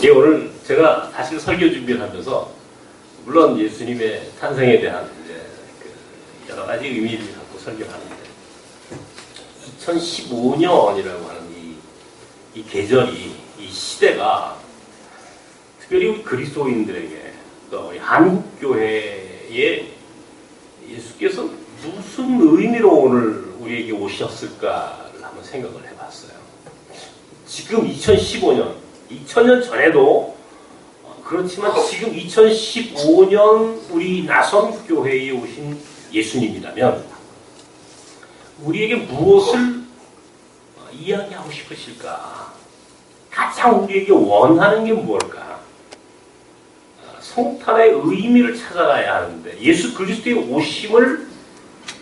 예, 오늘 제가 사실 설교 준비를 하면서 물론 예수님의 탄생에 대한 이제 그 여러 가지 의미를 갖고 설교를 하는데 2015년이라고 하는 이 계절이 이 시대가 특별히 우리 그리스도인들에게 또 우리 한국 교회에 예수께서 무슨 의미로 오늘 우리에게 오셨을까를 한번 생각을 해봤어요. 지금 2015년, 2000년 전에도 그렇지만 지금 2015년 우리 나선교회에 오신 예수님이라면 우리에게 무엇을 이야기하고 싶으실까? 가장 우리에게 원하는 게 무엇일까? 성탄의 의미를 찾아가야 하는데 할수 그리스도의 오심을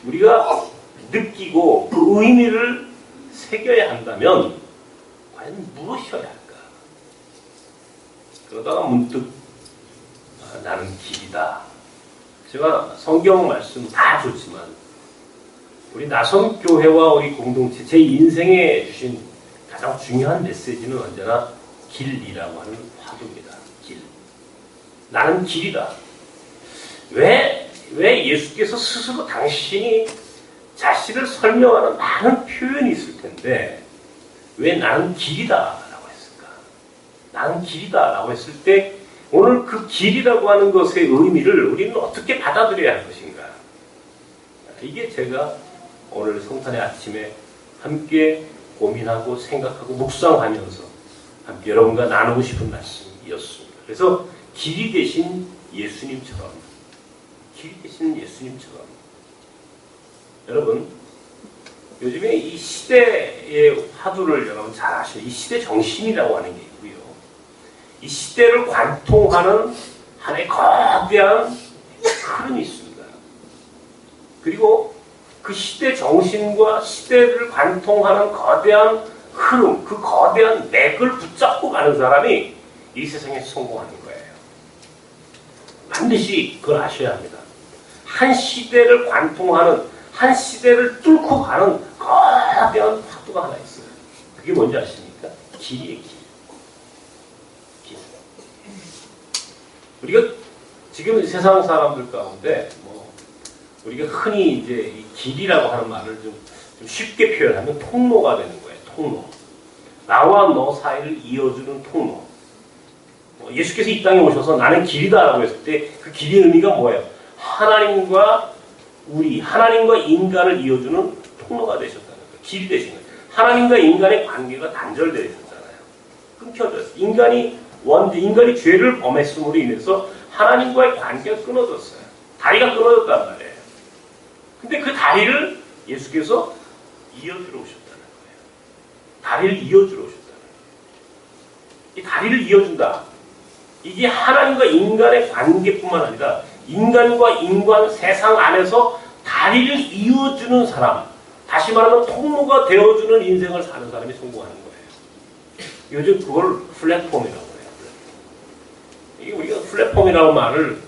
우리가 느끼고 그 의미를 새겨야 한다면 과연 무엇이어야 할까? 그러다가 문득 나는 길이다. 제가 성경 말씀 다 좋지만 우리 나선교회와 우리 공동체 제 인생에 주신 가장 중요한 메시지는 언제나 길이라고 하는 화두입니다. 길. 나는 길이다. 왜 예수께서 스스로 당신이 자신을 설명하는 많은 표현이 있을 텐데 왜 나는 길이다라고 했을까? 나는 길이다라고 했을 때 오늘 그 길이라고 하는 것의 의미를 우리는 어떻게 받아들여야 할 것인가? 이게 제가 오늘 성탄의 아침에 함께 고민하고 생각하고 묵상하면서 함께 여러분과 나누고 싶은 말씀이었습니다. 그래서 길이 되신 예수님처럼 여러분 요즘에 이 시대의 화두를 여러분 잘 아시죠? 이 시대 정신이라고 하는 게 있고요. 이 시대를 관통하는 하나의 거대한 흐름이 있습니다. 그리고 그 시대 정신과 시대를 관통하는 거대한 흐름, 그 거대한 맥을 붙잡고 가는 사람이 이 세상에 성공하는 거예요. 반드시 그걸 아셔야 합니다. 한 시대를 관통하는, 한 시대를 뚫고 가는 거대한 화두가 하나 있어요. 그게 뭔지 아십니까? 길이에요, 길. 우리가 지금 세상 사람들 가운데 우리가 흔히 이제 이 길이라고 하는 말을 좀 쉽게 표현하면 통로가 되는 거예요. 통로. 나와 너 사이를 이어주는 통로. 예수께서 이 땅에 오셔서 나는 길이다라고 했을 때 그 길의 의미가 뭐예요? 하나님과 인간을 이어주는 통로가 되셨다는 거예요. 길이 되신 거예요. 하나님과 인간의 관계가 단절되어 있었잖아요. 끊겨졌어요. 인간이 죄를 범했음으로 인해서 하나님과의 관계가 끊어졌어요. 다리가 끊어졌단 말이에요. 근데 그 다리를 예수께서 이어주러 오셨다는 거예요. 다리를 이어주러 오셨다는 거예요. 이 다리를 이어준다. 이게 하나님과 인간의 관계뿐만 아니라 인간과 인간 세상 안에서 다리를 이어주는 사람, 다시 말하면 통로가 되어주는 인생을 사는 사람이 성공하는 거예요. 요즘 그걸 플랫폼이라고 해요. 이게 우리가 플랫폼이라는 말을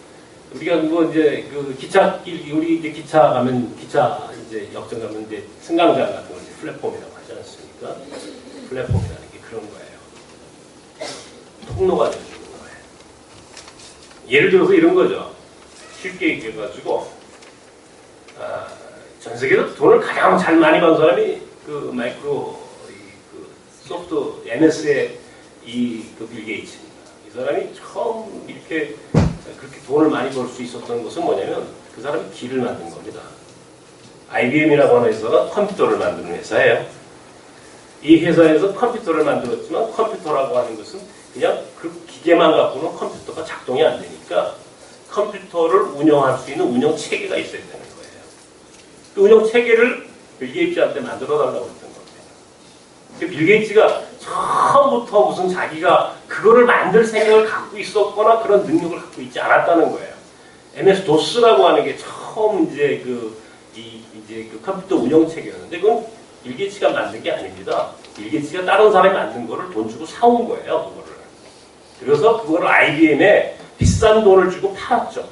우리가 그거 이제 그 기찻길 우리 이제 기차 가면 기차 이제 역정 가면 이제 승강장 같은 걸 이제 플랫폼이라고 하지 않습니까? 플랫폼이라는 게 그런 거예요. 통로가 되는 거예요. 예를 들어서 이런 거죠. 쉽게 얘기해가지고 전 세계에서 돈을 가장 잘 많이 번 사람이 그 소프트 MS의 그 빌 게이츠입니다. 이 사람이 처음 이렇게 그렇게 돈을 많이 벌 수 있었던 것은 뭐냐면 그 사람이 길을 만든 겁니다. IBM이라고 하는 회사가 컴퓨터를 만드는 회사예요. 이 회사에서 컴퓨터를 만들었지만 컴퓨터라고 하는 것은 그냥 그 기계만 갖고는 컴퓨터가 작동이 안 되니까 컴퓨터를 운영할 수 있는 운영 체계가 있어야 되는 거예요. 그 운영 체계를 빌 게이츠한테 만들어 달라고 했던 겁니다. 빌 게이츠가 처음부터 무슨 자기가 그거를 만들 생각을 갖고 있었거나 그런 능력을 갖고 있지 않았다는 거예요. MS-DOS라고 하는 게 처음 이제 그 컴퓨터 운영 체계였는데 그건 빌 게이츠가 만든 게 아닙니다. 빌 게이츠가 다른 사람이 만든 거를 돈 주고 사온 거예요, 그거를. 그래서 그거를 IBM에 비싼 돈을 주고 팔았죠.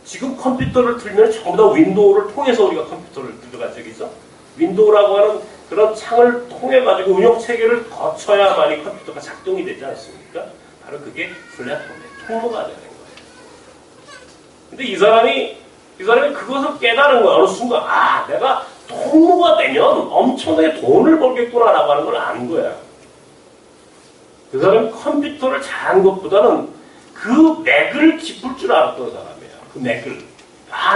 지금 컴퓨터를 틀면 전부 다 윈도우를 통해서 우리가 컴퓨터를 들어간 적이죠. 윈도우라고 하는 그런 창을 통해 가지고 운영 체계를 거쳐야만이 컴퓨터가 작동이 되지 않습니까? 바로 그게 플랫폼의 통로가 되는 거예요. 근데 이 사람이 그것을 깨달은 거야. 어느 순간 내가 통로가 되면 엄청나게 돈을 벌겠구나라고 하는 걸 아는 거야. 그 사람이 컴퓨터를 잘한 것보다는 그 맥을 짚을 줄 알았던 사람이에요. 그 맥을.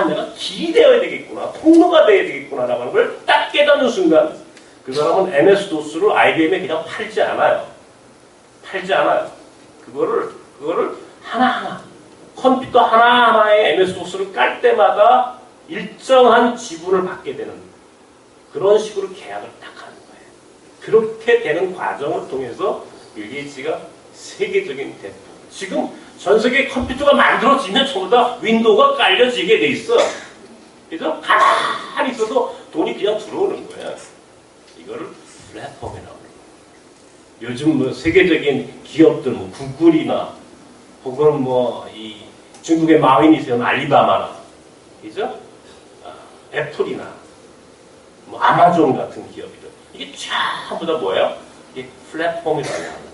내가 길이 되어야 되겠구나. 통로가 되어야 되겠구나라고 하는 걸 딱 깨닫는 순간 그 사람은 MS-DOS를 IBM에 그냥 팔지 않아요. 그거를 하나하나 컴퓨터 하나하나에 MS-DOS를 깔 때마다 일정한 지분을 받게 되는 그런 식으로 계약을 딱 하는 거예요. 그렇게 되는 과정을 통해서 빌 게이츠가 세계적인 대표. 지금 전 세계 컴퓨터가 만들어지면 전부 다 윈도우가 깔려지게 돼 있어. 그래서 가만히 있어도 돈이 그냥 들어오는 거야. 이거를 플랫폼이라고 해요. 요즘 세계적인 기업들, 구글이나 혹은 이 중국의 마윈이세요, 알리바바나, 그죠? 애플이나 아마존 같은 기업이들. 이게 전부 다 뭐예요? 이게 플랫폼이라고 하는.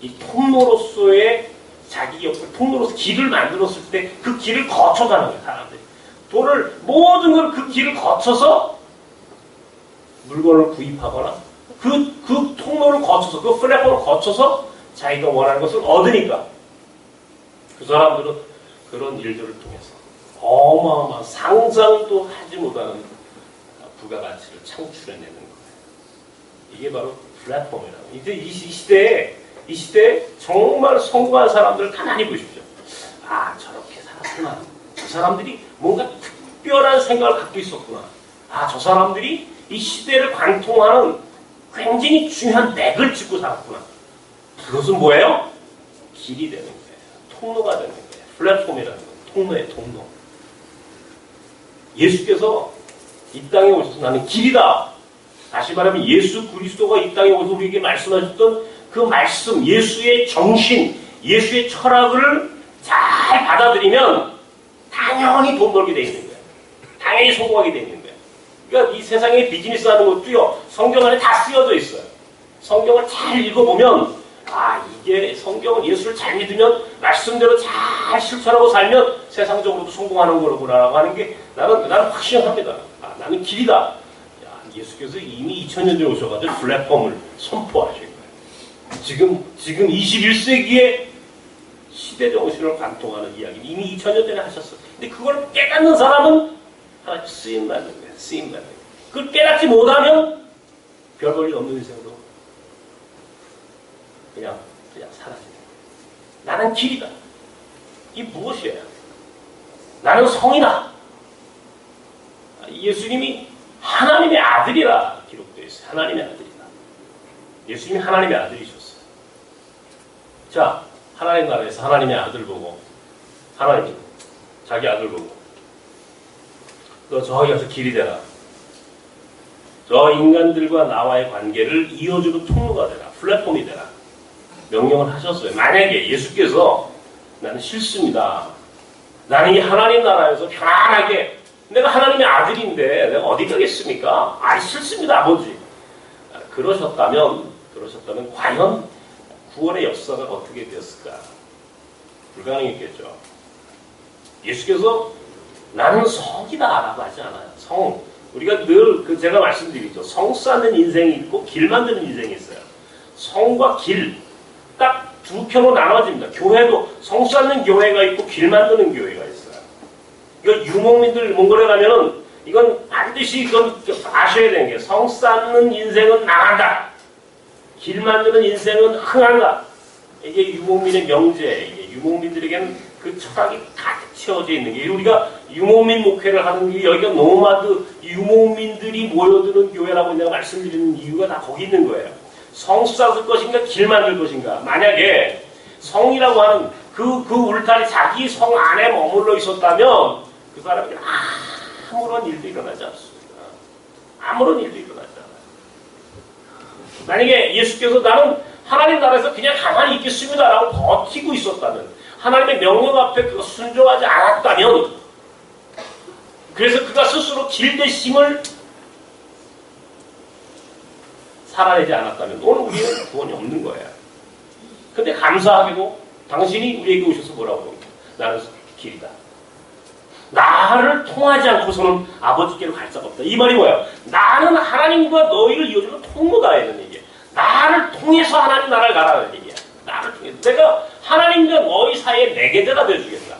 이 통로로서의 자기 역할, 통로로서 길을 만들었을 때 그 길을 거쳐가는 거예요, 사람들이. 모든 걸 그 길을 거쳐서 물건을 구입하거나 그 통로를 거쳐서, 그 플랫폼을 거쳐서 자기가 원하는 것을 얻으니까 그 사람들은 그런 일들을 통해서 어마어마한 상상도 하지 못하는 부가가치를 창출해내는 거예요. 이게 바로 플랫폼이라고. 이제 이 시대에 정말 성공한 사람들을 가만히 보십시오. 저렇게 살았구나. 저 사람들이 뭔가 특별한 생각을 갖고 있었구나. 저 사람들이 이 시대를 관통하는 굉장히 중요한 맥을 짚고 살았구나. 그것은 뭐예요? 길이 되는 거예요. 통로가 되는 거예요. 플랫폼이라는 거예요. 통로의 통로. 예수께서 이 땅에 오셔서 나는 길이다. 다시 말하면 예수 그리스도가 이 땅에 오셔서 우리에게 말씀하셨던 그 말씀, 예수의 정신, 예수의 철학을 잘 받아들이면 당연히 돈 벌게 돼 있는 거예요. 당연히 성공하게 돼 있는 거예요. 그러니까 이 세상에 비즈니스 하는 것도요, 성경 안에 다 쓰여져 있어요. 성경을 잘 읽어보면, 이게 성경은 예수를 잘 믿으면, 말씀대로 잘 실천하고 살면 세상적으로도 성공하는 거라고 하는 게 나는 확신합니다. 나는 길이다. 예수께서 이미 2000년 전에 오셔가지고 플랫폼을 선포하신 거예요. 지금 21세기에 시대 정신을 관통하는 이야기를 이미 2000년 전에 하셨어요. 근데 그걸 깨닫는 사람은 하나님 쓰임받는 거예요. 쓰임받는 거예요. 그걸 깨닫지 못하면 별 볼 일 없는 인생으로 그냥 사라지는 거예요. 나는 길이다. 이 무엇이에요? 나는 성이다. 예수님이 하나님의 아들이라 기록되어 있어요. 하나님의 아들이다. 예수님이 하나님의 아들이셨어요. 자, 하나님 나라에서 하나님의 아들 보고, 하나님이 자기 아들 보고, 너 저기 가서 길이 되라. 저 인간들과 나와의 관계를 이어주는 통로가 되라. 플랫폼이 되라. 명령을 하셨어요. 만약에 예수께서 나는 싫습니다. 나는 이 하나님 나라에서 편안하게, 내가 하나님의 아들인데 내가 어디 가겠습니까? 싫습니다, 아버지. 그러셨다면 과연 구원의 역사가 어떻게 되었을까? 불가능했겠죠. 예수께서 나는 성이다 라고 하지 않아요. 성. 우리가 늘 제가 말씀드리죠. 성 쌓는 인생이 있고 길 만드는 인생이 있어요. 성과 길. 딱 두 편으로 나눠집니다. 교회도 성 쌓는 교회가 있고 길 만드는 교회가 있어요. 이거 유목민들 몽골에 가면은 이건 반드시 이건 아셔야 되는 게 성 쌓는 인생은 나간다. 길 만드는 인생은 흥한다. 이게 유목민의 명제. 이게 유목민들에게는 그 철학이 가득 채워져 있는 게 우리가 유목민 목회를 하는 게 여기가 노마드 유목민들이 모여드는 교회라고 내가 말씀드리는 이유가 다 거기 있는 거예요. 성 쌓을 것인가 길 만들 것인가. 만약에 성이라고 하는 그 울타리 자기 성 안에 머물러 있었다면 그 사람에게 아무런 일도 일어나지 않습니다. 아무런 일도 일어나지 않아요. 만약에 예수께서 나는 하나님 나라에서 그냥 가만히 있겠습니다라고 버티고 있었다면, 하나님의 명령 앞에 그거 순종하지 않았다면, 그래서 그가 스스로 길 되심을 살아내지 않았다면 오늘 우리는 구원이 없는 거예요. 근데 감사하게도 당신이 우리에게 오셔서 뭐라고 합니까? 나는 길이다. 나를 통하지 않고서는 아버지께로 갈 수가 없다. 이 말이 뭐예요? 나는 하나님과 너희를 이어주는 통로다 이런 얘기예요. 나를 통해서 하나님 나라를 가라는 얘기야. 나를 통해서 내가 하나님과 너희 사이에 매개자가 되어주겠다.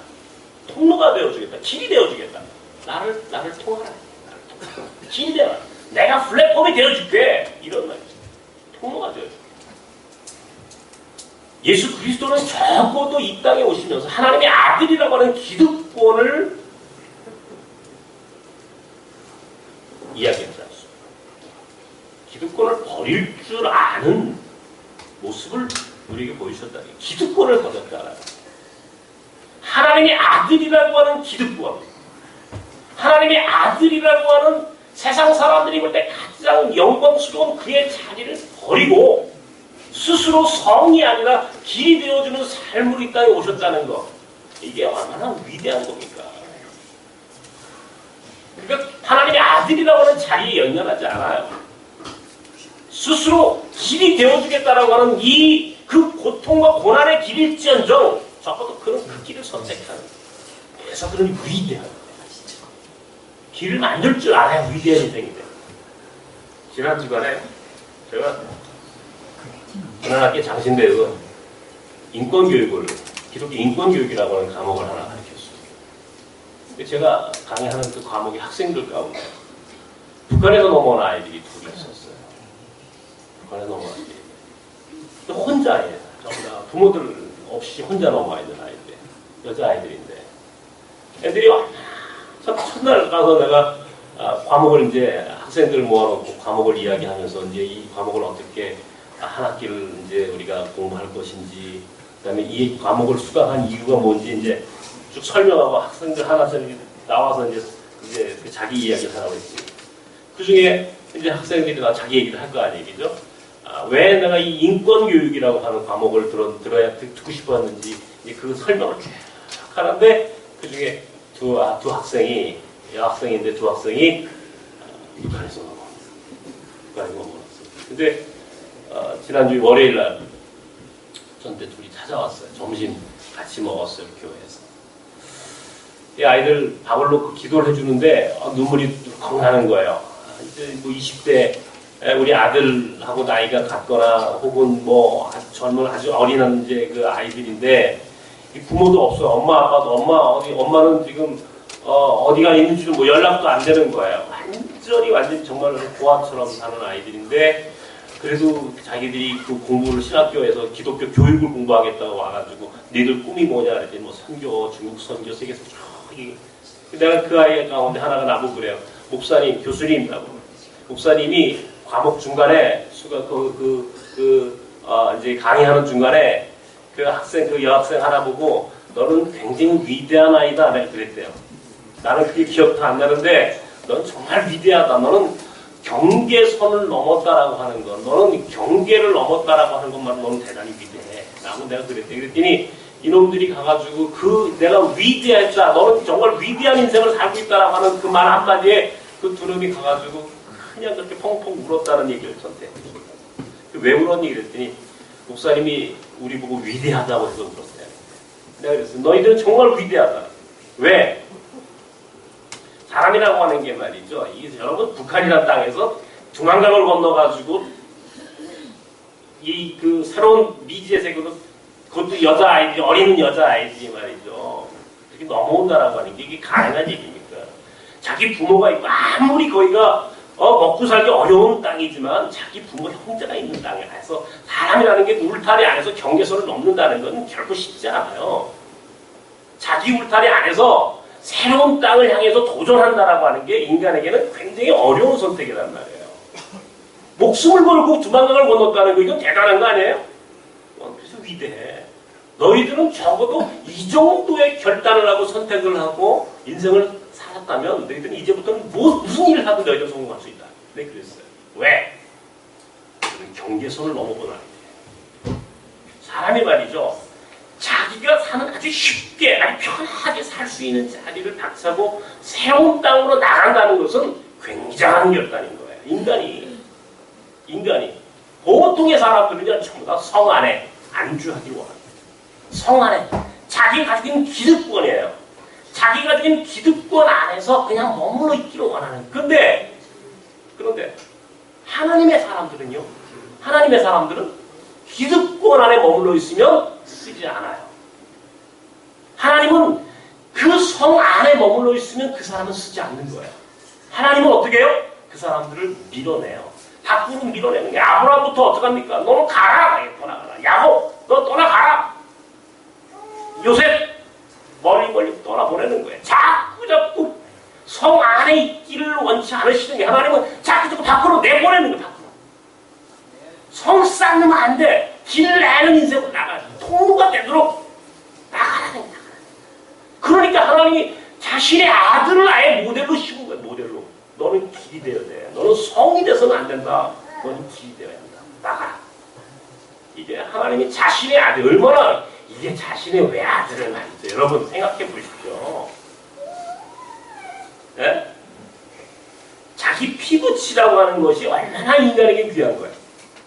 통로가 되어주겠다. 길이 되어주겠다. 나를 통하라. 길이 되라. 내가 플랫폼이 되어줄게. 이런 말이죠. 통로가 되어줄게. 예수 그리스도는 적어도 이 땅에 오시면서 하나님의 아들이라고 하는 기득권을 이야기하지 않습니다. 기득권을 버릴 줄 아는 모습을 우리에게 보여주셨다. 기득권을 버렸다. 하나님의 아들이라고 하는 기득권, 하나님의 아들이라고 하는 세상 사람들이 볼 때 가장 영광스러운 그의 자리를 버리고 스스로 성이 아니라 길이 되어주는 삶으로 이 땅에 오셨다는 것, 이게 얼마나 위대한 겁니까? 그러니까 하나님의 아들이라고 하는 자리에 연연하지 않아요. 스스로 길이 되어주겠다라고 하는 그 고통과 고난의 길일지언정 적어도 그런 그 길을 선택하는 거예요. 그래서 그런 위대한 거예요. 길을 만들 줄 알아야 위대한 인생이 돼요. 지난 주간에 제가 지난학기 장신대에서 인권교육을, 기독교 인권교육이라고 하는 과목을 하나 가르쳤어요. 제가 강의하는 그 과목이 학생들 가운데 북한에서 넘어온 아이들이 둘이 있었어요. 북한에서 넘어온 아이들이. 혼자예요. 전부 다 부모들 없이 혼자 넘어와 있는 아이들, 여자아이들인데 애들이 첫날 가서 내가 과목을 이제 학생들을 모아놓고 과목을 이야기하면서 이제 이 과목을 어떻게 한 학기를 이제 우리가 공부할 것인지, 그다음에 이 과목을 수강한 이유가 뭔지 이제 쭉 설명하고 학생들 하나씩 나와서 이제 자기 이야기를 하라고 했지. 그 중에 이제 학생들이 다 자기 얘기를 할 거 아니겠죠? 왜 내가 이 인권교육이라고 하는 과목을 들어야 듣고 싶었는지 그 설명을 쭉 하는데 그 중에 두 학생이, 여학생인데 두 학생이 북한에서 넘어왔어요. 근데 지난주 월요일 날 전때 둘이 찾아왔어요. 점심 같이 먹었어요. 교회에서. 이 아이들 밥을 놓고 기도를 해주는데 눈물이 펑 나는 거예요. 이제 뭐 20대 우리 아들하고 나이가 같거나 혹은 뭐 아주 젊은 아주 어린 이제 그 아이들인데 이 부모도 없어요. 엄마 아빠도 엄마는 지금 어디가 있는지도 뭐 연락도 안 되는 거예요. 완전히 정말 고아처럼 사는 아이들인데 그래도 자기들이 그 공부를 신학교에서 기독교 교육을 공부하겠다고 와가지고 너희들 꿈이 뭐냐 그랬더니 뭐 선교, 중국 선교, 세계에서 저기 내가 그 아이 가운데 하나가 나보고 그래요. 목사님, 교수님이라고. 목사님이 과목 중간에 이제 강의하는 중간에 그 여학생 하나 보고 너는 굉장히 위대한 아이다 내가 그랬대요. 나는 그게 기억도 안 나는데 넌 정말 위대하다. 너는 경계선을 넘었다라고 하는 것, 너는 경계를 넘었다라고 하는 것만 너는 대단히 위대해. 라고 내가 그랬대. 그랬더니 이놈들이 가가지고 내가 위대했다. 너는 정말 위대한 인생을 살고 있다라고 하는 그 말 한마디에 그 두 놈이 가가지고 그냥 그렇게 펑펑 울었다는 얘기를 전때. 왜 울었니? 그랬더니 목사님이 우리 보고 위대하다고 해서 울었어요. 내가 그랬어요. 너희들은 정말 위대하다. 왜? 사람이라고 하는 게 말이죠. 이게 여러분 북한이라는 땅에서 중앙강을 건너가지고 그 새로운 미지의 세계로 그것도 여자아이들이, 어린 여자아이들이 말이죠. 이렇게 넘어온다라고 하는 게 이게 가능한 얘기입니까? 자기 부모가 있고 아무리 거기가 먹고 살기 어려운 땅이지만 자기 부모 형제가 있는 땅에 가서 사람이라는 게 울타리 안에서 경계선을 넘는다는 건 결코 쉽지 않아요. 자기 울타리 안에서 새로운 땅을 향해서 도전한다라고 하는 게 인간에게는 굉장히 어려운 선택이란 말이에요. 목숨을 걸고 두만강을 건넜다는 거 이건 대단한 거 아니에요? 그래서 위대해. 너희들은 적어도 이 정도의 결단을 하고 선택을 하고 인생을 살았다면 너희들은 이제부터는 무슨 일을 하든 너희들은 성공할 수 있다. 네, 그랬어요. 왜? 경계선을 넘어보는 아이예요. 사람이 말이죠. 자기가 사는 아주 쉽게, 아주 편하게 살 수 있는 자리를 박차고 새로운 땅으로 나간다는 것은 굉장한 결단인 거예요. 인간이 보통의 사람들은요, 전부 다 성 안에 안주하기를 원합니다. 성 안에 자기가 가지고 있는 기득권이에요. 자기가 가지고 있는 기득권 안에서 그냥 머물러 있기를 원하는. 그런데 하나님의 사람들은 기득권 안에 머물러 있으면 쓰지 않아요. 하나님은 그 성 안에 머물러 있으면 그 사람은 쓰지 않는 거예요. 하나님은 어떻게 해요? 그 사람들을 밀어내요. 밖으로 밀어내는 게. 아브라함부터 어떡합니까? 너는 가라! 떠나가라. 야곱, 너 떠나가라! 요셉, 멀리 떠나보내는 거예요. 자꾸 성 안에 있기를 원치 않으시는 게 하나님은 자꾸 밖으로 내보내는 거예요. 밖으로. 성 쌓으면 안 돼. 길 내는 인생으로 나가야 돼. 통로가 되도록 나가야 돼. 그러니까 하나님이 자신의 아들을 아예 모델로 씌운 거예요. 모델로. 너는 길이 되어야 돼. 너는 성이 돼서는 안 된다. 너는 길이 되어야 한다. 나가라. 이게 하나님이 자신의 아들, 얼마나 이게 자신의 외아들을 말이죠. 여러분 생각해 보십시오. 네? 자기 피부치라고 하는 것이 얼마나 인간에게 귀한 거예요.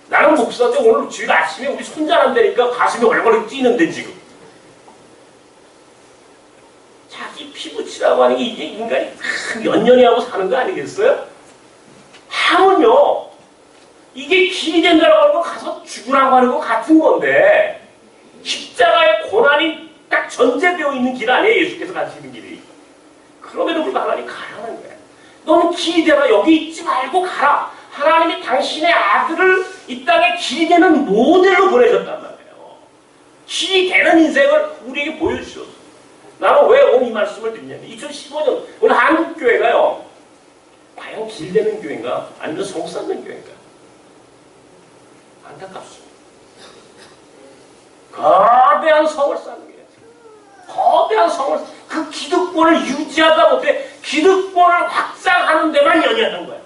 나는 목사인데 오늘 주일 아침에 우리 손자란다니까 가슴이 얼마나 뛰는데 지금. 자기 피부치라고 하는 게 이게 인간이 몇 년이 하고 사는 거 아니겠어요? 하면요, 이게 길이 된다고 하는 거 가서 죽으라고 하는 거 같은 건데, 십자가의 고난이 딱 전제되어 있는 길 아니에요? 예수께서 가시는 길이. 그럼에도 불구하고 하나님 가라는 거예요. 너는 길이 되라. 여기 있지 말고 가라. 하나님이 당신의 아들을 이 땅에 길이 되는 모델로 보내셨단 말이에요. 길이 되는 인생을 우리에게 보여주셨어요. 나는 왜 오늘 이 말씀을 드리냐면 2015년 오늘 한국교회가요, 과연 길 되는 교회인가 아니면 성 쌓는 교회인가? 안타깝습니다. 거대한 성을 쌓는 거예요. 거대한 성을, 그 기득권을 유지하다 못해 기득권을 확장하는 데만 연연한 거예요.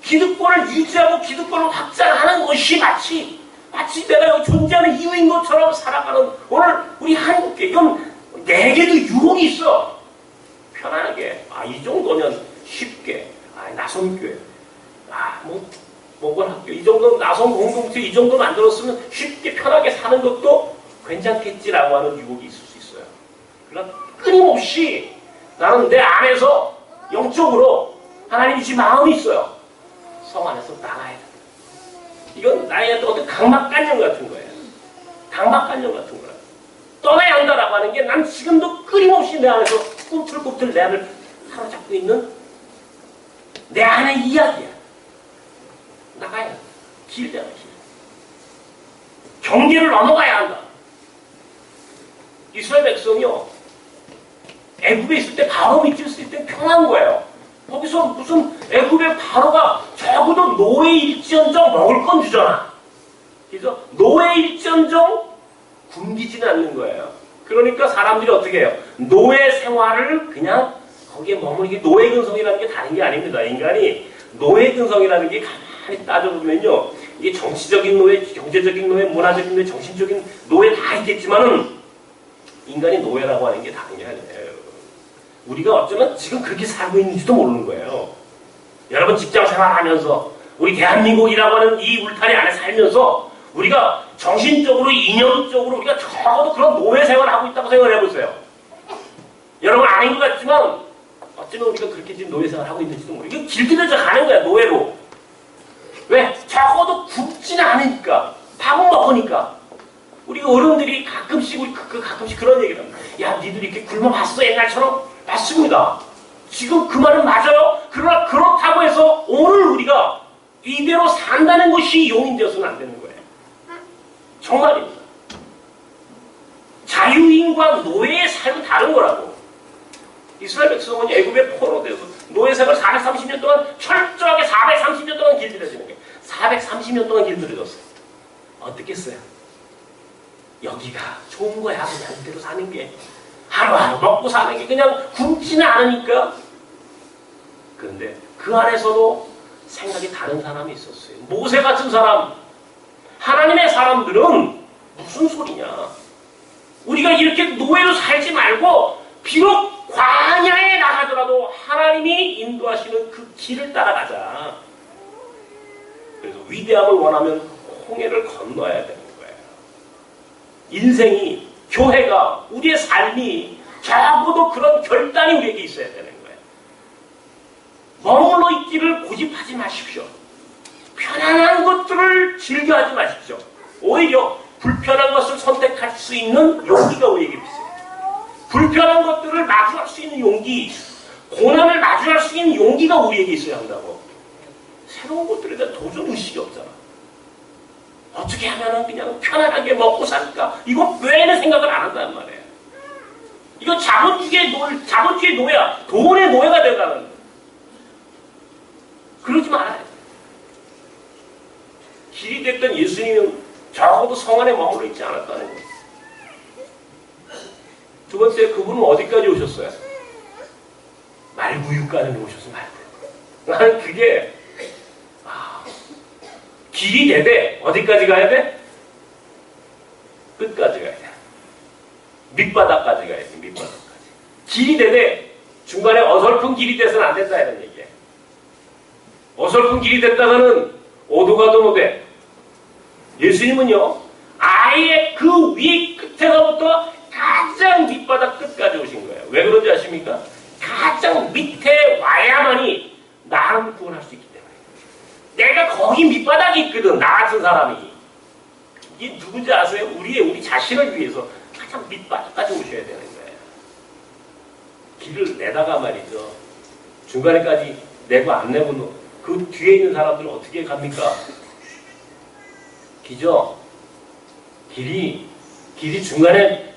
기득권을 유지하고 기득권을 확장하는 것이 마치 내가 여기 존재하는 이유인 것처럼 살아가는 오늘 우리 한국교회. 이건 내게도 유혹이 있어. 편안하게. 이 정도면 쉽게. 나선교회. 몽골 학교. 이 정도는 나선 공동체 이 정도 만들었으면 쉽게 편하게 사는 것도 괜찮겠지라고 하는 유혹이 있을 수 있어요. 그러나 끊임없이 나는 내 안에서 영적으로 하나님이 지 마음이 있어요. 성 안에서 나가야 돼. 이건 나의 어떤 강박관념 같은 거예요. 강박관념 같은 거예요. 떠나야 한다라고 하는 게 난 지금도 끊임없이 내 안에서 꿈틀꿈틀 내 안을 사로잡고 있는 내 안의 이야기야. 나가야 한다. 길잖아, 길. 경계를 넘어가야 한다. 이스라엘 백성이요, 애굽에 있을 때 바로 밑에 있을 때 편한 거예요. 거기서 무슨 애굽의 바로가 적어도 노예일지언정 먹을 건 주잖아. 그래서 노예일지언정 굶기지는 않는 거예요. 그러니까 사람들이 어떻게 해요? 노예 생활을 그냥 거기에 머무르게. 노예 근성이라는 게 다른 게 아닙니다. 인간이 노예 근성이라는 게 가만히 따져보면요, 이게 정치적인 노예, 경제적인 노예, 문화적인 노예, 정신적인 노예 다 있겠지만은 인간이 노예라고 하는 게 다른 게 아니에요. 우리가 어쩌면 지금 그렇게 살고 있는지도 모르는 거예요. 여러분 직장 생활하면서 우리 대한민국이라고 하는 이 울타리 안에 살면서 우리가 정신적으로, 이념적으로 우리가 적어도 그런 노예 생활을 하고 있다고 생각을 해보세요. 여러분 아닌 것 같지만 어쩌면 우리가 그렇게 지금 노예 생활을 하고 있는지도 모르고 이게 길들여져 가는 거야, 노예로. 왜? 적어도 굶지는 않으니까. 밥은 먹으니까. 우리 어른들이 가끔씩 가끔씩 그런 얘기를 합니다. 야, 니들 이렇게 굶어봤어 옛날처럼? 맞습니다. 지금 그 말은 맞아요. 그러나 그렇다고 해서 오늘 우리가 이대로 산다는 것이 용인되어서는 안 되는 거예요. 정말입니다. 자유인과 노예의 삶은 다른 거라고. 이스라엘 백성은 애굽에 포로되어서 노예 생활 430년 동안 철저하게 430년 동안 길들여지는 거예요. 430년 동안 길들여졌어요. 어떻겠어요? 여기가 좋은 거야. 그냥 이대로 사는 게. 하루하루 먹고 사는 게 그냥 굶지는 않으니까. 그런데 그 안에서도 생각이 다른 사람이 있었어요. 모세 같은 사람. 하나님의 사람들은 무슨 소리냐. 우리가 이렇게 노예로 살지 말고 비록 광야에 나가더라도 하나님이 인도하시는 그 길을 따라가자. 그래서 위대함을 원하면 홍해를 건너야 되는 거예요. 인생이, 교회가, 우리의 삶이 적어도 그런 결단이 우리에게 있어야 되는 거예요. 머물러 있기를 고집하지 마십시오. 편안한 것들을 즐겨하지 마십시오. 오히려 불편한 것을 선택할 수 있는 용기가 우리에게 필요해요. 불편한 것들을 마주할 수 있는 용기, 고난을 마주할 수 있는 용기가 우리에게 있어야 한다고. 새로운 것들에 대한 도전 의식이 없잖아. 어떻게 하면은 그냥 편안하게 먹고 살까? 이거 외에는 생각을 안 한단 말이에요. 이거 자본주의 노예야. 돈의 노예가 되어가는 거예요. 그러지 말아야 돼. 길이 됐던 예수님은 적어도 성 안에 머물러 있지 않았다는 거예요. 두 번째, 그분은 어디까지 오셨어요? 말구유까지 오셨어, 말구. 나는 그게, 길이 되되, 어디까지 가야 돼? 끝까지 가야 돼. 밑바닥까지 가야 돼, 밑바닥까지. 길이 되되, 중간에 어설픈 길이 돼서는 안 된다, 이런 얘기예요. 어설픈 길이 됐다가는 오도 가도 못해. 예수님은요, 아예 그 위 끝에서부터 가장 밑바닥 끝까지 오신 거예요. 왜 그런지 아십니까? 가장 밑에 와야만이 나를 구원할 수 있기 때문에. 내가 거기 밑바닥에 있거든, 나 같은 사람이. 이게 누군지 아세요? 우리 자신을 위해서 가장 밑바닥까지 오셔야 되는 거예요. 길을 내다가 말이죠. 중간에까지 내고 안 내고 그 뒤에 있는 사람들은 어떻게 갑니까? 길이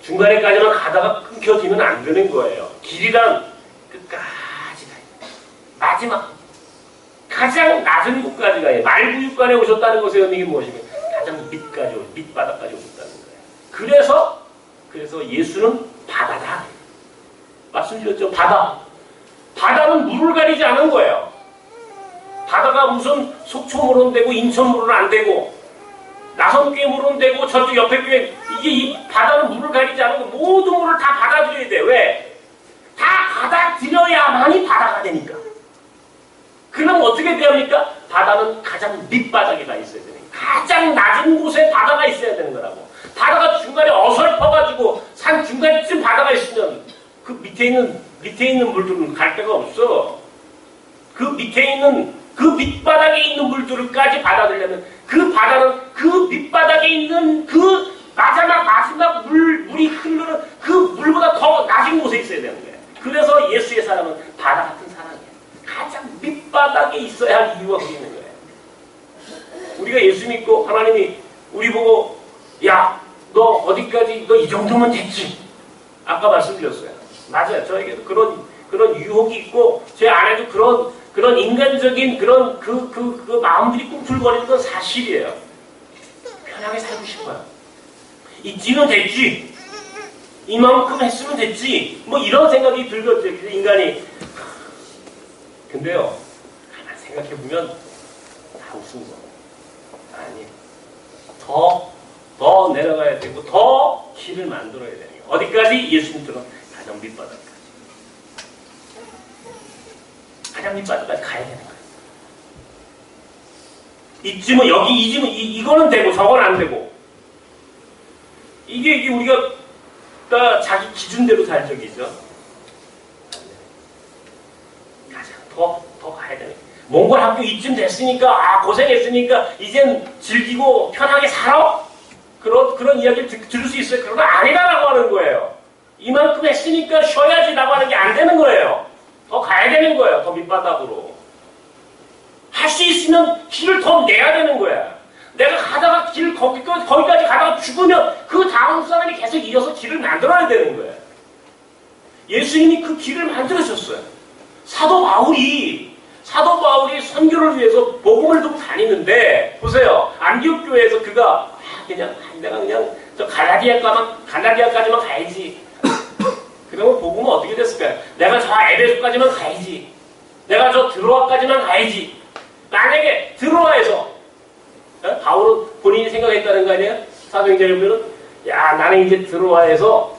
중간에까지만 가다가 끊겨지면 안 되는 거예요. 길이란 끝까지 가요. 마지막, 가장 낮은 곳까지 가요. 말구유관에 오셨다는 것의 의미가 무엇이면 가장 밑바닥까지 오셨다는 거예요. 그래서 예수는 바다다. 말씀드렸죠? 바다는 물을 가리지 않은 거예요. 바다가 무슨 속초물은 되고 인천물은 안 되고 나선교회 물은 되고 저쪽 옆에 교회, 이게 이 바다는 물을 가리지 않은 거, 모든 물을 다 받아들여야 돼. 왜? 다 받아들여야만이 바다가 되니까. 그럼 어떻게 됩니까? 바다는 가장 밑바닥에 가 있어야 되는 거예요. 가장 낮은 곳에 바다가 있어야 되는 거라고. 바다가 중간에 어설퍼가지고 산 중간쯤 바다가 있으면 그 밑에 있는 물들은 갈 데가 없어. 그 밑바닥에 있는 물들까지 받아들이려면 그 바다는 그 밑바닥에 있는 그 마지막 물이 흐르는 그 물보다 더 낮은 곳에 있어야 되는 거예요. 그래서 예수의 사람은 바다 같은 사람이에요. 가장 밑바닥에 있어야 할 이유가 거기 있는 거예요. 우리가 예수 믿고 하나님이 우리 보고 야, 너 어디까지, 너 이 정도면 됐지. 아까 말씀드렸어요. 맞아요. 저에게도 그런 유혹이 있고 제 안에도 그런 인간적인 그런 그 마음들이 꿈틀거리는 건 사실이에요. 편하게 살고 싶어요. 이쯤은 됐지. 이만큼 했으면 됐지. 뭐 이런 생각이 들거든요. 인간이. 근데요, 가만 생각해보면 다 웃은 거. 아니, 더 내려가야 되고 더 길을 만들어야 되는 거예요. 어디까지? 예수님처럼 가장 밑바닥까지. 가장 밑바닥까지 가야 되는 거예요. 이쯤은 이거는 되고 저건 안 되고. 이게 우리가 다 자기 기준대로 살 적이죠. 가장 더 가야 되는 거예요. 몽골 학교 이쯤 됐으니까 고생했으니까 이젠 즐기고 편하게 살아? 그런 이야기를 들을 수 있어요. 그런 거 아니다라고 하는 거예요. 이만큼 했으니까 쉬어야지라고 하는 게 안 되는 거예요. 더 가야 되는 거예요. 더 밑바닥으로. 할 수 있으면 길을 더 내야 되는 거야. 내가 가다가 거기까지 가다가 죽으면 그 다음 사람이 계속 이어서 길을 만들어야 되는 거예요. 예수님이 그 길을 만들으셨어요. 사도 바울이 선교를 위해서 복음을 두고 다니는데 보세요. 안디옥 교회에서 그가 내가 그냥 저 갈라디아까지만 가야지. 그러면 복음은 어떻게 됐을까요? 내가 저 에베소까지만 가야지. 내가 저 드로아까지만 가야지. 만약에 드로아에서 바울은 본인이 생각했다는 거 아니에요? 사도행전에 보면 야 나는 이제 드로아에서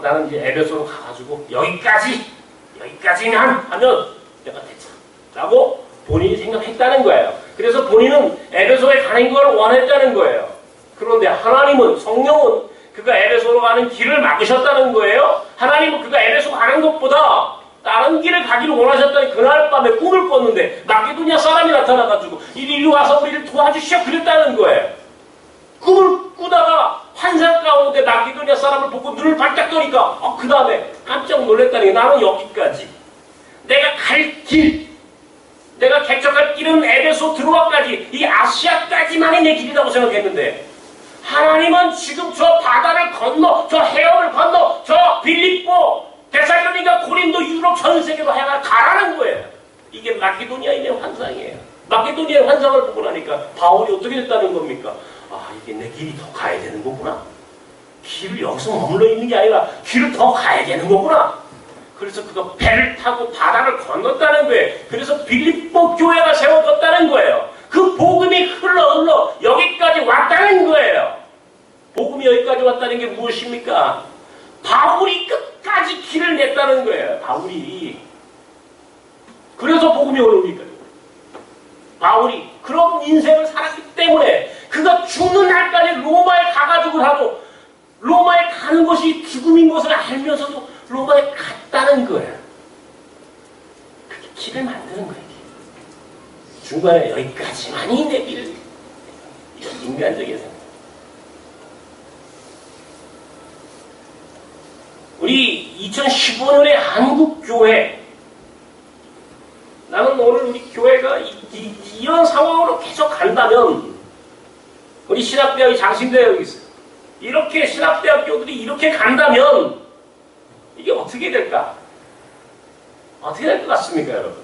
나는 이제 에베소로 가가지고 여기까지만 하면 내가 됐다 라고 본인이 생각했다는 거예요. 그래서 본인은 에베소에 가는 걸 원했다는 거예요. 그런데 하나님은, 성령은 그가 에베소로 가는 길을 막으셨다는 거예요. 하나님은 그가 에베소 가는 것보다 다른 길을 가기를 원하셨다니 그날 밤에 꿈을 꿨는데 마게도니아 사람이 나타나가지고 이리 와서 우리를 도와주시오 그랬다는 거예요. 꿈을 꾸다가 환상 가운데 마게도니아 사람을 보고 눈을 발딱 떠니까 그 다음에 깜짝 놀랐다는 게 나는 여기까지. 내가 갈 길, 내가 개척할 길은 에베소 드로아까지 이 아시아까지만이 내 길이라고 생각했는데 하나님은 지금 저 바다를 건너, 저 해협을 건너, 저 빌립보, 데살로니가, 고린도, 유럽 전 세계로 향해 가라는 거예요. 이게 마게도니아인의 환상이에요. 마게도니아의 환상을 보고 나니까 바울이 어떻게 됐다는 겁니까? 이게 내 길이 더 가야 되는 거구나. 길을 여기서 머물러 있는 게 아니라 길을 더 가야 되는 거구나. 그래서 그가 배를 타고 바다를 건넜다는 거예요. 그래서 빌립보 교회가 세워졌다는 거예요. 그 복음이 흘러 여기까지 왔다는 거예요. 복음이 여기까지 왔다는 게 무엇입니까? 바울이 끝까지 길을 냈다는 거예요. 바울이. 그래서 복음이 오르니까요. 바울이 그런 인생을 살았기 때문에 그가 죽는 날까지 로마에 가가지고라도 로마에 가는 것이 죽음인 것을 알면서도 로마에 갔다는 거예요. 그게 길을 만드는 거예요. 중간에 여기까지만이 내 길을, 이런 인간적인 생각. 우리 2015년에 한국교회, 나는 오늘 우리 교회가 이런 상황으로 계속 간다면 우리 신학대학이 장신대학이 있어요. 이렇게 신학대학교들이 이렇게 간다면 이게 어떻게 될까? 어떻게 될 것 같습니까, 여러분?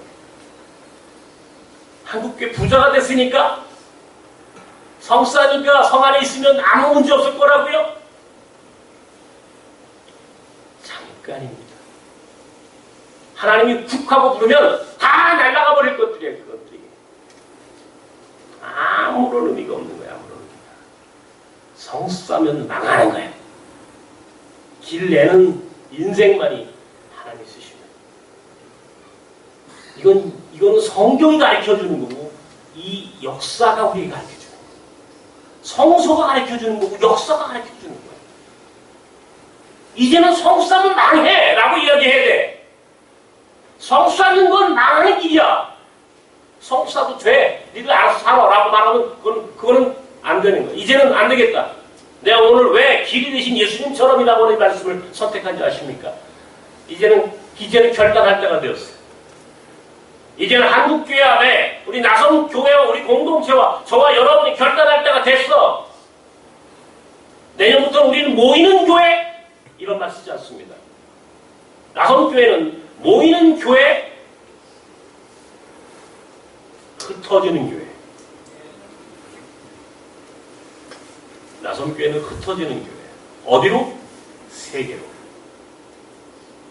한국교회 부자가 됐으니까? 성사니까 성 안에 있으면 아무 문제 없을 거라고요? 잠깐입니다. 하나님이 쿡하고 부르면 다 날아가 버릴 것들이에요, 그것들이. 아무런 의미가 없는 거야, 아무런 의미가. 성사면 망하는 거예요. 길 내는 인생만이 하나님이 쓰시면. 이거는 성경이 가르쳐주는 거고, 이 역사가 우리에게 가르쳐주는 거예요. 성서가 가르쳐주는 거고, 역사가 가르쳐주는 거예요. 이제는 성사면 망해! 라고 이야기해야 돼. 성사는 건 망하는 길이야. 성사도 돼. 니들 알아서 살아. 라고 말하면 그거는 안 되는 거야. 이제는 안 되겠다. 내가 오늘 왜 길이 되신 예수님처럼이라고 하는 말씀을 선택한지 아십니까? 이제는 결단할 때가 되었어요. 이제는 한국교회 안에 우리 나성교회와 우리 공동체와 저와 여러분이 결단할 때가 됐어. 내년부터 우리는 모이는 교회? 이런 말 쓰지 않습니다. 나성교회는 모이는 교회, 흩어지는 교회. 나성교회는 흩어지는 교회. 어디로? 세계로.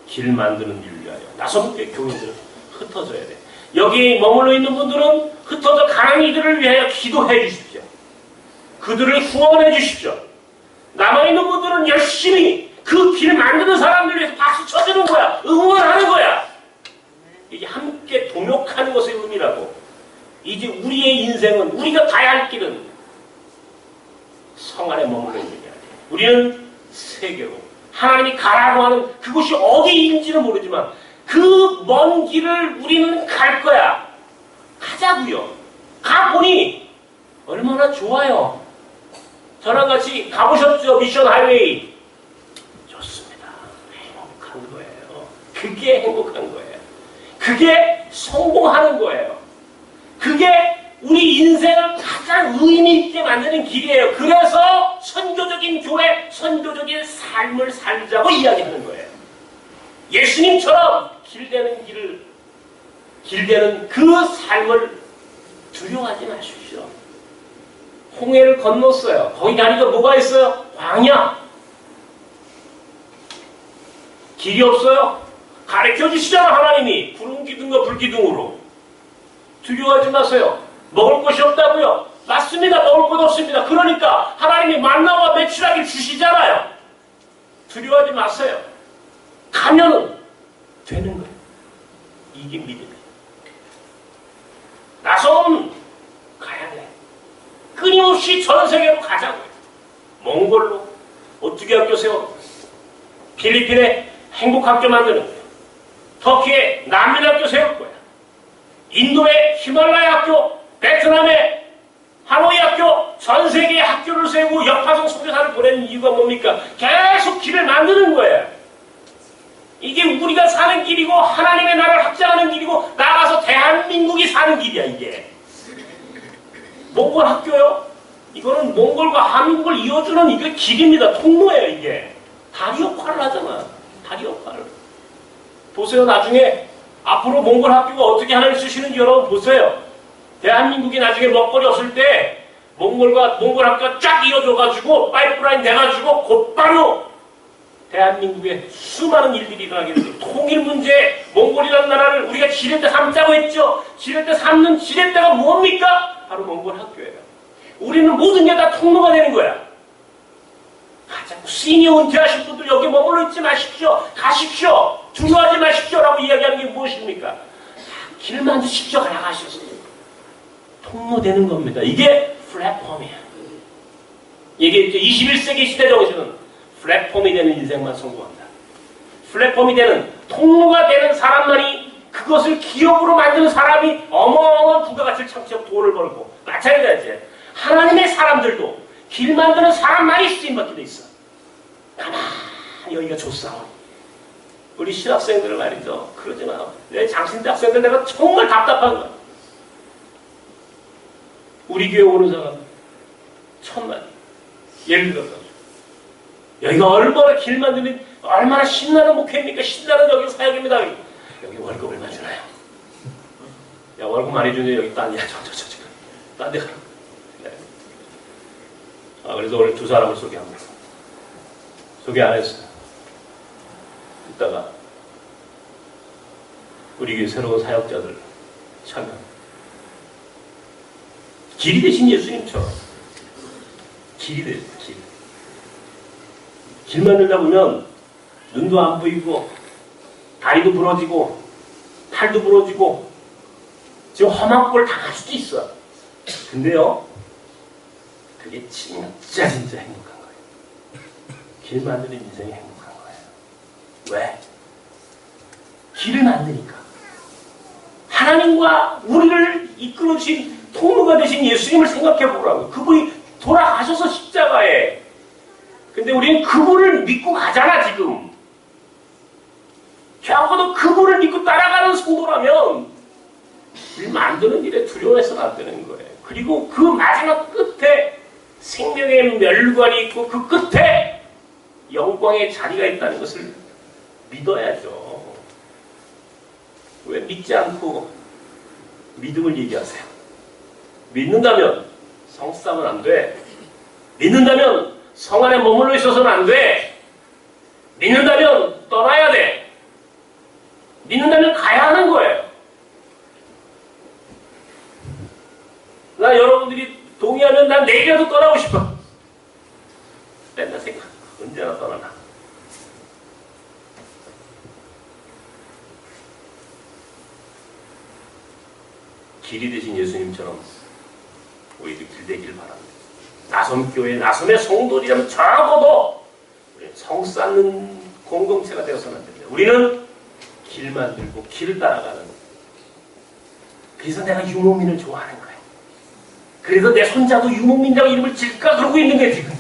길 만드는 일을 위하여. 나성교회 교인들은 흩어져야 돼. 여기 머물러 있는 분들은 흩어져 가는 이들을 위하여 기도해 주십시오. 그들을 후원해 주십시오. 남아있는 분들은 열심히 그 길 만드는 사람들 위해서 박수 쳐주는 거야. 응원하는 거야. 이게 함께 동역하는 것의 의미라고. 이제 우리의 인생은, 우리가 가야 할 길은 성 안에 머물러 있는 게 아니에요. 우리는 세계로. 하나님이 가라고 하는 그곳이 어디인지는 모르지만 그 먼 길을 우리는 갈 거야. 가자고요. 가보니 얼마나 좋아요. 저랑 같이 가보셨죠? 미션 하이웨이. 좋습니다. 행복한 거예요. 그게 행복한 거예요. 그게 성공하는 거예요. 그게 우리 인생을 가장 의미 있게 만드는 길이에요. 그래서 선교적인 교회, 선교적인 삶을 살자고 이야기하는 거예요. 예수님처럼 길되는 그 삶을 두려워하지 마십시오. 홍해를 건넜어요. 거기 가니까 뭐가 있어요? 광야. 길이 없어요? 가르쳐 주시잖아, 하나님이. 구름 기둥과 불 기둥으로. 두려워하지 마세요. 먹을 것이 없다고요? 맞습니다. 먹을 것 없습니다. 그러니까 하나님이 만나와 메추라기 주시잖아요. 두려워하지 마세요. 가면은 되는 거예요. 이게 믿음이에요. 나선 가야 돼. 끊임없이 전 세계로 가자고요. 몽골로 오뚜기 학교 세워, 필리핀에 행복학교 만드는 거야. 터키에 난민학교 세울 거야. 인도에 히말라야 학교, 베트남에 하노이 학교, 전 세계의 학교를 세우고 역파송 선교사를 보내는 이유가 뭡니까? 계속 길을 만드는 거예요. 이게 우리가 사는 길이고 하나님의 나라를 확장하는 길이고 나가서 대한민국이 사는 길이야. 이게 몽골 학교요? 이거는 몽골과 한국을 이어주는 이게 길입니다. 통로예요. 이게 다리 역할을 하잖아. 다리 역할을. 보세요. 나중에 앞으로 몽골 학교가 어떻게 하나님 쓰시는지 여러분 보세요. 대한민국이 나중에 먹거리 없을 때 몽골 학교가 쫙 이어져가지고 파이프라인 돼가지고 곧바로 대한민국에 수많은 일들이 일어나게 됩니다. 통일 문제, 몽골이라는 나라를 우리가 지렛대 삼자고 했죠. 지렛대 삼는 지렛대가 뭡니까? 바로 몽골 학교예요. 우리는 모든 게 다 통로가 되는 거야. 가자고. 시니어 은퇴하신 분들 여기 머물러 있지 마십시오. 가십시오. 중요하지 마십시오. 라고 이야기하는 게 무엇입니까? 길 만드십시오. 나가셔서. 통로 되는 겁니다. 이게 플랫폼이야. 이게 21세기 시대 정신은 플랫폼이 되는 인생만 성공한다. 플랫폼이 되는, 통로가 되는 사람만이 그것을 기업으로 만드는 사람이 어마어마한 부가가치를 창출하고 돈을 벌고, 마찬가지야. 하나님의 사람들도 길 만드는 사람만이 쓰임받게 돼 있어. 가만히 여기가 좋사오. 우리 신학생들을 말이죠. 그러지 마. 내 장신대 학생들 내가 정말 답답한 거야. 우리 교회 오는 사람 1000만이. 예를 들어서 여기가 얼마나 길 만드는, 얼마나 신나는 목회입니까? 신나는 여기 사역입니다. 여기 월급 얼마 주나요? 야, 월급 많이 주는데 여기 딴 데, 딴 데 가. 그래서 오늘 두 사람을 소개합니다. 소개 안 했어요. 이따가 우리 교회 새로운 사역자들 참여합니다. 길이 되신 예수님처럼 길이 돼요. 길 만들다 보면 눈도 안 보이고 다리도 부러지고 팔도 부러지고 지금 험한 꼴 당할 수도 있어. 근데요, 그게 진짜 행복한 거예요. 길 만드는 인생이 행복한 거예요. 왜? 길을 만드니까. 하나님과 우리를 이끌어주신 통로가 되신 예수님을 생각해 보라고. 그분이 돌아가셔서 십자가에. 근데 우리는 그분을 믿고 가잖아, 지금. 적어도 그분을 믿고 따라가는 성도라면 길 만드는 일에 두려워해서는 안 되는 거예요. 그리고 그 마지막 끝에 생명의 멸관이 있고 그 끝에 영광의 자리가 있다는 것을 믿어야죠. 왜 믿지 않고 믿음을 얘기하세요? 믿는다면 성싸면 안 돼. 믿는다면 성 안에 머물러 있어서는 안 돼. 믿는다면 떠나야 돼. 믿는다면 가야 하는 거예요. 나 여러분들이 동의하면 난 내일이라도 떠나고 싶어. 맨날 생각. 언제나 떠나나. 길이 되신 예수님처럼 우리도 길 되길 바랍니다. 나섬교회, 나섬의 성도들이라면 적어도 우리는 성 쌓는 공동체가 되어서는 안 됩니다. 우리는 길 만들고 길을 따라가는. 그래서 내가 유목민을 좋아하는 거예요. 그래서 내 손자도 유목민이라고 이름을 질까 그러고 있는 거예요, 지금.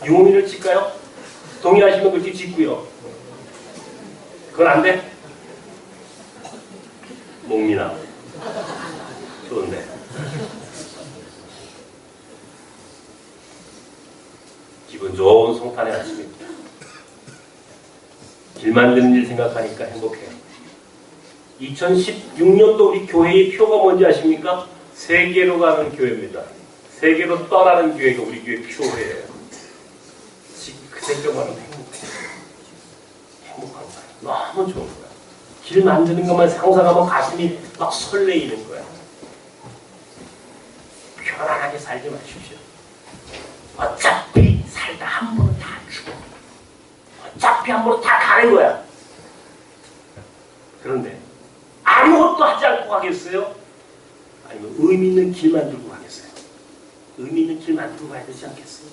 유목민을 질까요? 동의하시면 그렇게 짓고요. 그건 안 돼? 목민아. 좋은데. 기분 좋은 성탄의 아침입니다. 길 만드는 일 생각하니까 행복해요. 2016년도 우리 교회의 표가 뭔지 아십니까? 세계로 가는 교회입니다. 세계로 떠나는 교회가 우리 교회 표예요. 그 생각만은 행복해요. 행복한 거예요. 너무 좋은 거예요. 길 만드는 것만 상상하면 가슴이 막 설레이는 거야. 편안하게 살지 마십시오. 어차피 살다 한 번은 다 죽어. 어차피 한 번은 다 가는 거야. 그런데 아무것도 하지 않고 의미 있는 길 만들고 가겠어요? 의미 있는 길 만들고 가야 되지 않겠어요?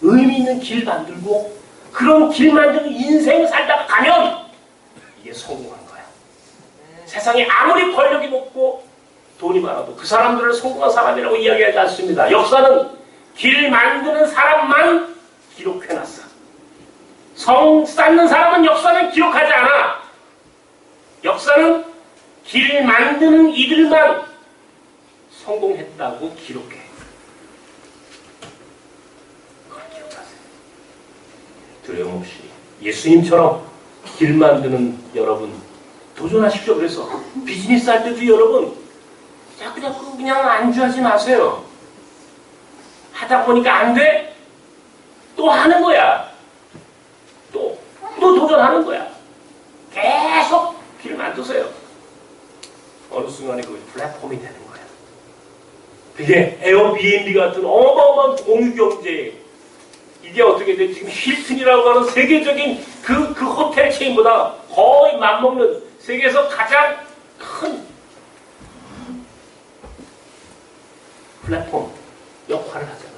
의미 있는 길 만들고 그런 길 만드는 인생을 살다가 가면 이게 성공한 거야. 세상에 아무리 권력이 높고 돈이 많아도 그 사람들을 성공한 사람이라고 이야기하지 않습니다. 역사는 길 만드는 사람만 기록해놨어. 성 쌓는 사람은 역사는 기록하지 않아. 역사는 길 만드는 이들만 성공했다고 기록해. 그걸 기억하세요. 두려움없이 예수님처럼 길 만드는 여러분 도전하십시오. 그래서 비즈니스 할 때도 여러분 자꾸 그냥 안주하지 마세요. 하다 보니까 안 돼? 또 하는 거야. 또 도전하는 거야. 계속 길 만드세요. 어느 순간에 그 플랫폼이 되는 거야. 그게 에어비앤비 같은 어마어마한 공유경제. 이게 어떻게 돼? 지금 힐튼이라고 하는 세계적인 그 호텔 체인보다 거의 맞먹는 세계에서 가장 큰 플랫폼 역할을 하잖아요.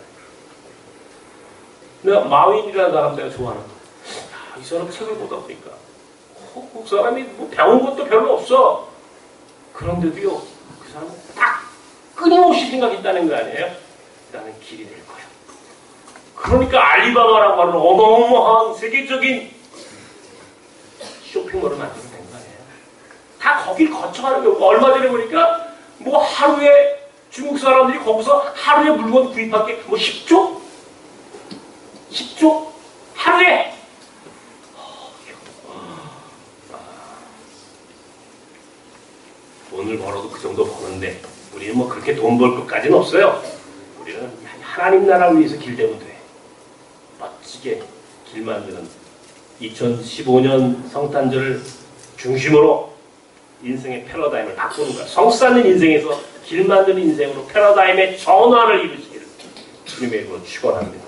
내가 마윈이라는 사람 내가 좋아하는 거야. 이 사람 책을 보다 보니까 그 사람이 뭐 배운 것도 별로 없어. 그런데도요, 그 사람은 딱 끊임없이 생각했다는 거 아니에요? 나는 길이 될 거야. 그러니까 알리바바라고 하는 어마어마한 세계적인 쇼핑몰을 만들면 된 거 아니에요? 다 거길 거쳐가는 거고, 얼마 전에 보니까 뭐 하루에 중국 사람들이 거기서 하루에 물건 구입할 게 뭐 10조? 10조? 하루에! 돈을 벌어도 그 정도 버는데 우리는 뭐 그렇게 돈 벌 것까지는 없어요. 우리는 하나님 나라를 위해서 길대면 돼. 멋지게 길 만드는 2015년 성탄절을 중심으로 인생의 패러다임을 바꾸는 거야. 성 쌓는 인생에서 길 만드는 인생으로 패러다임의 전환을 이루시기를 주님의 이름으로 축원합니다.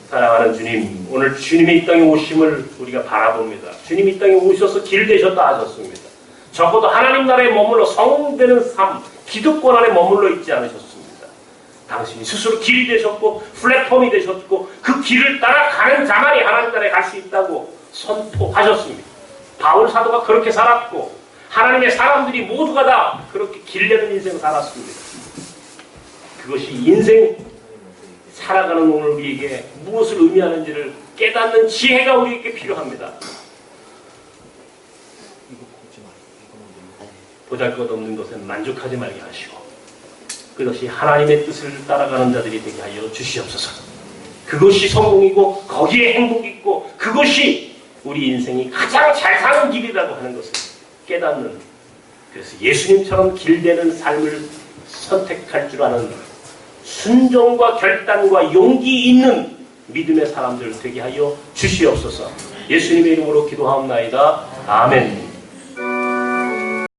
사랑하는 주님, 오늘 주님이 이 땅에 오심을 우리가 바라봅니다. 주님이 이 땅에 오셔서 길 되셨다 하셨습니다. 적어도 하나님 나라에 머물러 성되는 삶, 기득권 안에 머물러 있지 않으셨습니다. 당신이 스스로 길이 되셨고 플랫폼이 되셨고 그 길을 따라가는 자만이 하나님 나라에 갈 수 있다고 선포하셨습니다. 바울 사도가 그렇게 살았고 하나님의 사람들이 모두가 다 그렇게 길내는 인생을 살았습니다. 그것이 인생 살아가는 오늘 우리에게 무엇을 의미하는지를 깨닫는 지혜가 우리에게 필요합니다. 보잘것없는 것에 만족하지 말게 하시고 그것이 하나님의 뜻을 따라가는 자들이 되게 하여 주시옵소서. 그것이 성공이고 거기에 행복이 있고 그것이 우리 인생이 가장 잘 사는 길이라고 하는 것을 깨닫는, 그래서 예수님처럼 길되는 삶을 선택할 줄 아는 순종과 결단과 용기 있는 믿음의 사람들 되게 하여 주시옵소서. 예수님의 이름으로 기도하옵나이다. 아멘.